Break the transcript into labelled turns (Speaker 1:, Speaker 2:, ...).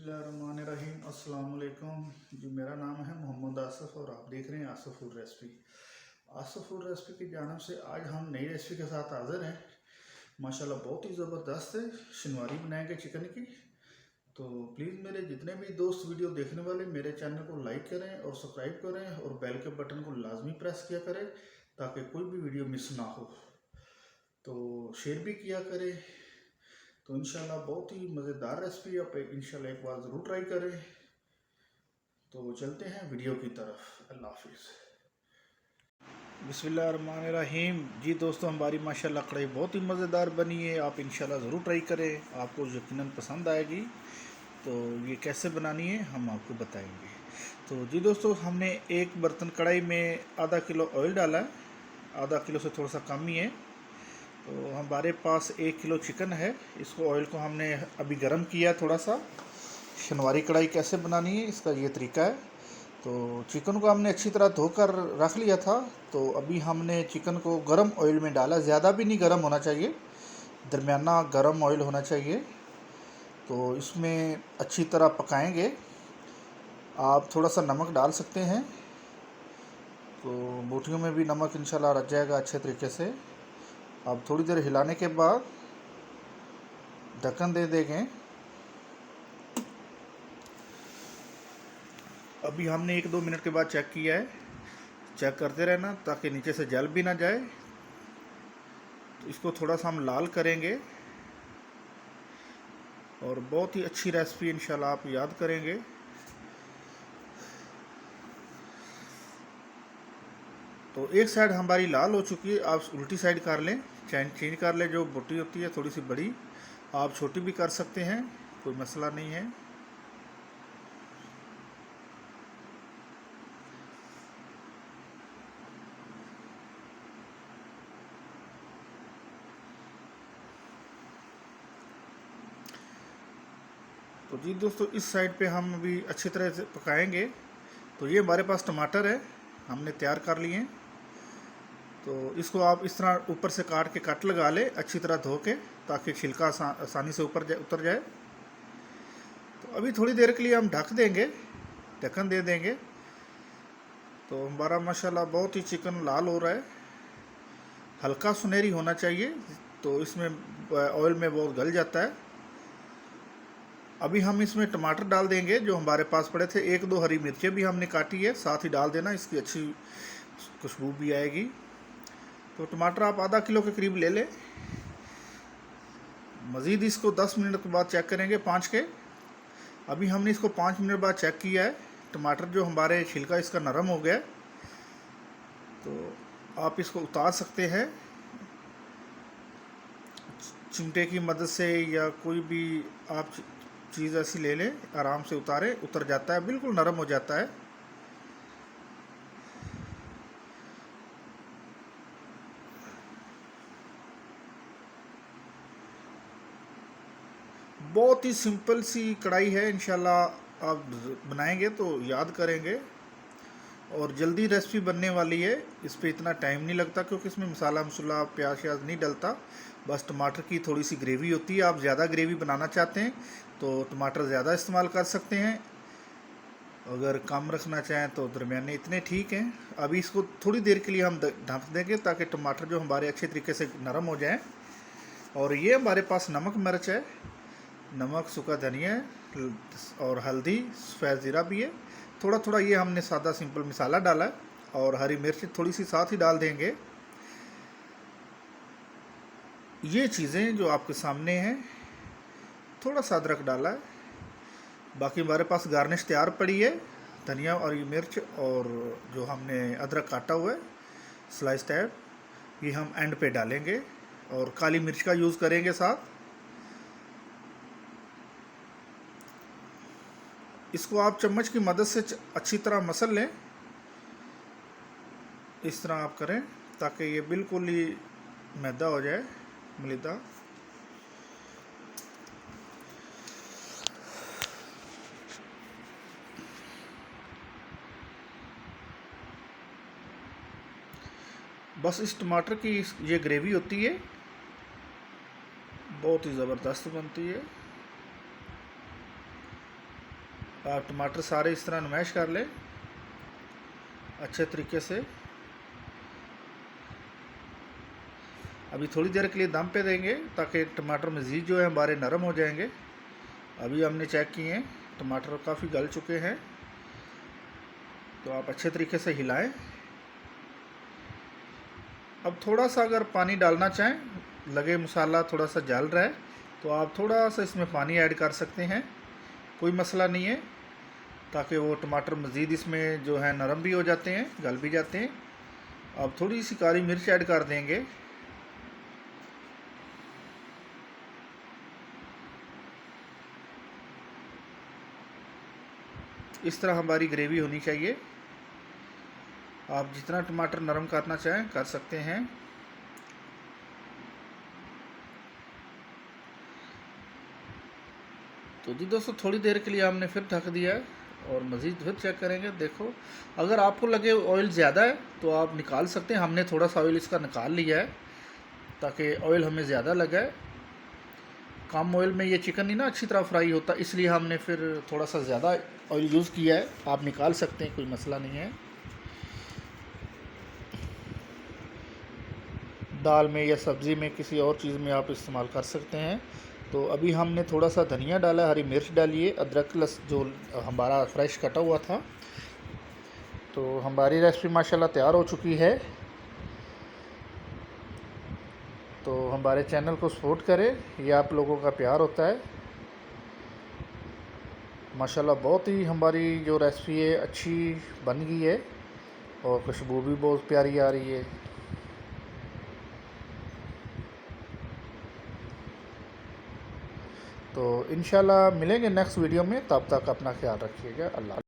Speaker 1: बिस्मिल्लाहिर्रहमानिर्रहीम। अस्सलाम वालेकुम जी। मेरा नाम है मोहम्मद आसफ़ और आप देख रहे हैं Asaf food recipe. Asaf food recipe की जानब से आज हम नई रेसिपी के साथ हाज़िर हैं। माशाल्लाह बहुत ही ज़बरदस्त है, शनवारी बनाएंगे चिकन की। तो प्लीज़ मेरे जितने भी दोस्त वीडियो देखने वाले मेरे चैनल को लाइक करें और सब्सक्राइब करें और बेल के बटन को लाजमी प्रेस किया करें ताकि कोई भी वीडियो मिस ना हो। तो शेयर भी किया करें। तो इंशाल्लाह बहुत ही मज़ेदार रेसिपी आप इंशाल्लाह एक बार ज़रूर ट्राई करें। तो चलते हैं वीडियो की तरफ। अल्लाह हाफिज़। बिस्मिल्लाहिर्रहमानिर्रहीम। जी दोस्तों, हमारी माशाल्लाह कढ़ाई बहुत ही मज़ेदार बनी है। आप इंशाल्लाह ज़रूर ट्राई करें, आपको यकीनन पसंद आएगी। तो ये कैसे बनानी है हम आपको बताएंगे। तो जी दोस्तों, हमने एक बर्तन कढ़ाई में आधा किलो ऑयल डाला है। आधा किलो से थोड़ा सा कम ही है। तो हमारे पास 1 किलो चिकन है। इसको ऑयल को हमने अभी गर्म किया थोड़ा सा। शनवारी कढ़ाई कैसे बनानी है इसका ये तरीका है। तो चिकन को हमने अच्छी तरह धोकर रख लिया था। तो अभी हमने चिकन को गर्म ऑयल में डाला। ज़्यादा भी नहीं गर्म होना चाहिए, दरमियाना गर्म ऑयल होना चाहिए। तो इसमें अच्छी तरह पकाएंगे। आप थोड़ा सा नमक डाल सकते हैं, तो बोटियों में भी नमक इंशाल्लाह रच जाएगा अच्छे तरीके से। अब थोड़ी देर हिलाने के बाद ढक्कन दे देंगे। अभी हमने 1-2 मिनट के बाद चेक किया है। चेक करते रहना ताकि नीचे से जल भी ना जाए। तो इसको थोड़ा सा हम लाल करेंगे और बहुत ही अच्छी रेसिपी इंशाल्लाह आप याद करेंगे। तो एक साइड हमारी लाल हो चुकी है, आप उल्टी साइड कर लें, चेंज कर लें। जो बोटी होती है थोड़ी सी बड़ी, आप छोटी भी कर सकते हैं, कोई मसला नहीं है। तो जी दोस्तों, इस साइड पे हम अभी अच्छी तरह से पकाएंगे। तो ये हमारे पास टमाटर है, हमने तैयार कर लिए हैं। तो इसको आप इस तरह ऊपर से काट के कट लगा ले अच्छी तरह धो के, ताकि छिलका आसानी से उतर जाए। तो अभी थोड़ी देर के लिए हम ढक देंगे, ढक्कन दे देंगे। तो हमारा माशाल्लाह बहुत ही चिकन लाल हो रहा है, हल्का सुनहरी होना चाहिए। तो इसमें ऑयल में बहुत गल जाता है। अभी हम इसमें टमाटर डाल देंगे जो हमारे पास पड़े थे। 1-2 हरी मिर्चें भी हमने काटी है, साथ ही डाल देना, इसकी अच्छी खुशबू भी आएगी। तो टमाटर आप आधा किलो के करीब ले लें। मज़ीद इसको 10 मिनट के बाद चेक करेंगे, 5 के। अभी हमने इसको 5 मिनट बाद चेक किया है। टमाटर जो हमारे छिलका इसका नरम हो गया। तो आप इसको उतार सकते हैं चिमटे की मदद से, या कोई भी आप चीज़ ऐसी ले लें, आराम से उतर जाता है, बिल्कुल नरम हो जाता है। बहुत ही सिंपल सी कढ़ाई है, इंशाल्लाह आप बनाएंगे तो याद करेंगे। और जल्दी रेसिपी बनने वाली है, इस पर इतना टाइम नहीं लगता क्योंकि इसमें मसाला प्याज श्याज नहीं डलता। बस टमाटर की थोड़ी सी ग्रेवी होती है। आप ज़्यादा ग्रेवी बनाना चाहते हैं तो टमाटर ज़्यादा इस्तेमाल कर सकते हैं, अगर कम रखना चाहें तो दरमियाने इतने ठीक हैं। अभी इसको थोड़ी देर के लिए हम ढक देंगे ताकि टमाटर जो हमारे अच्छे तरीके से नरम हो जाएं। और ये हमारे पास नमक मिर्च है, नमक, सूखा धनिया है और हल्दी, सफ़ेद ज़ीरा भी है। थोड़ा थोड़ा ये हमने सादा सिंपल मसाला डाला है और हरी मिर्च थोड़ी सी साथ ही डाल देंगे। ये चीज़ें जो आपके सामने हैं, थोड़ा सा अदरक डाला है। बाकी हमारे पास गार्निश तैयार पड़ी है, धनिया और ये मिर्च और जो हमने अदरक काटा हुआ है स्लाइस टाइप, ये हम एंड पे डालेंगे। और काली मिर्च का यूज़ करेंगे साथ। इसको आप चम्मच की मदद से अच्छी तरह मसल लें। इस तरह आप करें ताकि ये बिल्कुल ही मैदा हो जाए, मलिदा। बस इस टमाटर की ये ग्रेवी होती है, बहुत ही ज़बरदस्त बनती है। आप टमाटर सारे इस तरह नुमाइश कर लें अच्छे तरीके से। अभी थोड़ी देर के लिए दम पे देंगे ताकि टमाटर मज़ीद जो है हमारे नरम हो जाएंगे। अभी हमने चेक किए हैं टमाटर काफ़ी गल चुके हैं, तो आप अच्छे तरीके से हिलाएं। अब थोड़ा सा अगर पानी डालना चाहें, लगे मसाला थोड़ा सा जल रहा है, तो आप थोड़ा सा इसमें पानी ऐड कर सकते हैं, कोई मसला नहीं है, ताकि वो टमाटर मज़ीद इसमें जो है नरम भी हो जाते हैं, गल भी जाते हैं। अब थोड़ी सी काली मिर्च ऐड कर देंगे। इस तरह हमारी ग्रेवी होनी चाहिए। आप जितना टमाटर नरम करना चाहें कर सकते हैं। तो जी दोस्तों, थोड़ी देर के लिए हमने फिर ढक दिया है और मज़ीद फिर चेक करेंगे। देखो, अगर आपको लगे ऑयल ज़्यादा है तो आप निकाल सकते हैं। हमने थोड़ा सा ऑयल इसका निकाल लिया है ताकि ऑयल हमें ज़्यादा लगा है। कम ऑयल में ये चिकन नहीं ना अच्छी तरह फ्राई होता, इसलिए हमने फिर थोड़ा सा ज़्यादा ऑयल यूज़ किया है। आप निकाल सकते हैं, कोई मसला नहीं है। दाल में या सब्ज़ी में किसी और चीज़ में आप इस्तेमाल कर सकते हैं। तो अभी हमने थोड़ा सा धनिया डाला, हरी मिर्च डालिए, अदरक जो हमारा फ्रेश कटा हुआ था। तो हमारी रेसिपी माशाल्लाह तैयार हो चुकी है। तो हमारे चैनल को सपोर्ट करें, ये आप लोगों का प्यार होता है। माशाल्लाह बहुत ही हमारी जो रेसिपी है अच्छी बन गई है और खुशबू भी बहुत प्यारी आ रही है। तो इंशाल्लाह मिलेंगे नेक्स्ट वीडियो में, तब तक अपना ख्याल रखिएगा। अल्लाह।